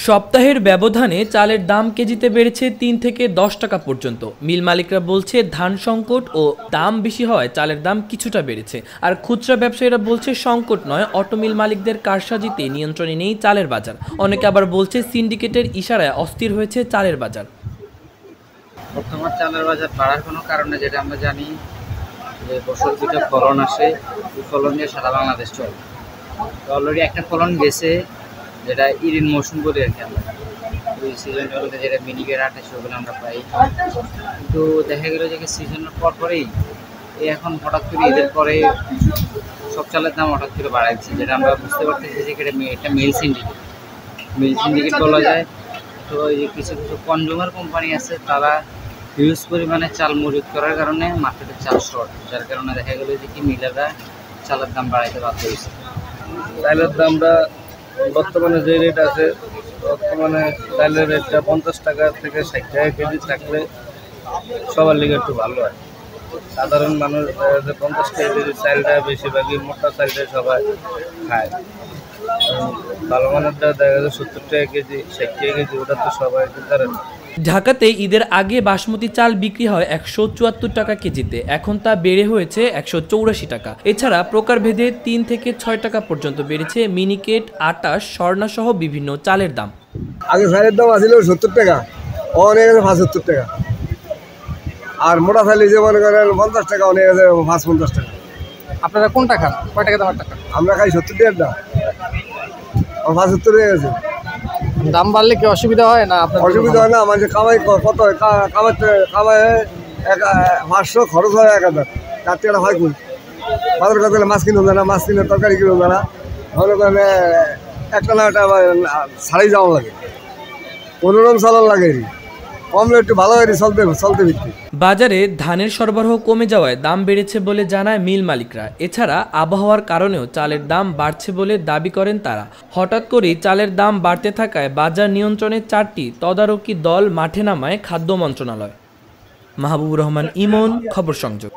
সপ্তাহের ব্যবধানে চালের দাম কেজিতে বেড়েছে ৩ থেকে ১০ টাকা পর্যন্ত। মিল মালিকরা বলছে ধান সংকট ও দাম বেশি হওয়ায় চালের দাম কিছুটা বেড়েছে। আর খুচরা ব্যবসায়ীরা বলছে সংকট নয়, অটো মিল মালিকদের কারসাজিতে নিয়ন্ত্রণে নেই চালের বাজার। অনেকে আবার বলছে সিন্ডিকেটের ইশারায় অস্থির হয়েছে চালের বাজার। বর্তমান চালের বাজার বাড়ার কোনো কারণে যেটা আমরা জানি যে বছর দুটো ফলন আসে, ওই ফলন দিয়ে সারা বাংলাদেশ চলে। তো অলরেডি একটা ফলন গেছে যেটা ইরিন মৌসুম বলি আর কি, আমরা ওই সিজনটা বলতে যেটা মিনিকেট আটা সেগুলো আমরা পাই। কিন্তু দেখা গেলো যে সিজনের পরেই এই এখন হঠাৎ করে ঈদের পরে সব চালের দাম হঠাৎ করে বাড়াচ্ছে, যেটা আমরা বুঝতে পারতেছি যে এটা মিল সিন্ডিকেট বলা যায়। তো এই যে কিছু কিছু কনজিউমার কোম্পানি আছে, তারা হিউজ পরিমাণে চাল মজুত করার কারণে মার্কেটে চাল শর্ট, যার কারণে দেখা গেলো যে মিলাররা চালের দাম বাড়াইতে বাধ্য হয়েছে। চালের দামটা বর্তমানে যে রেট আছে, বর্তমানে চালের রেটটা 50 টাকা থেকে 60 টাকা কেজি থাকলে সবার লিগে একটু ভালো হয়। সাধারণ মানুষ 50 টাকা কেজি চালটা বেশিরভাগই মোটা চালটাই সবাই খায়। ভালো মানেরটা দেখা যাচ্ছে 70 টাকা কেজি, 60 টাকা কেজি, ওটা তো সবাই কিনতে না। ঢাকাতে ঈদের আগে বাসমতি চাল বিক্রি হয় 174 টাকা কেজিতে, এখন তা বেড়ে হয়েছে 184 টাকা। এছাড়া প্রকারভেদে 3 থেকে 6 টাকা পর্যন্ত বেড়েছে মিনিকেট, আটা, স্বর্ণা সহ বিভিন্ন চালের দাম। আগে চালের দাম আসলে 70 টাকা, অনেক আছে 75 টাকা। আর মোটা চালি যে মনে করেন 50 টাকা, অনেক আছে 50 টাকা। আপনারা কোনটা খান? কয় টাকা দামের টাকা? আমরা খাই 70 টাকাটা, 75 হয়ে গেছে। দাম বাড়লে কি অসুবিধা হয় না? আপনার অসুবিধা হয় না, মানে কামাই কত হয়, কামাই 500, খরচ হয় 1000, তার টাকা হয় কই? বাজার কথা মাছ কিনুন না, মাছ কিনে তরকারি কিনুন না, মনে করেন একটা না একটা ছাড়াই যাওয়া লাগে, কোনোরকম চালান লাগে, কমলে একটু ভালো হয় চলতে বিক্রি। বাজারে ধানের সরবরাহ কমে যাওয়ায় দাম বেড়েছে বলে জানায় মিল মালিকরা। এছাড়া আবহাওয়ার কারণেও চালের দাম বাড়ছে বলে দাবি করেন তারা। হঠাৎ করেই চালের দাম বাড়তে থাকায় বাজার নিয়ন্ত্রণে 4টি তদারকি দল মাঠে নামায় খাদ্য মন্ত্রণালয়। মাহবুবুর রহমান ইমন, খবর সংযোগ।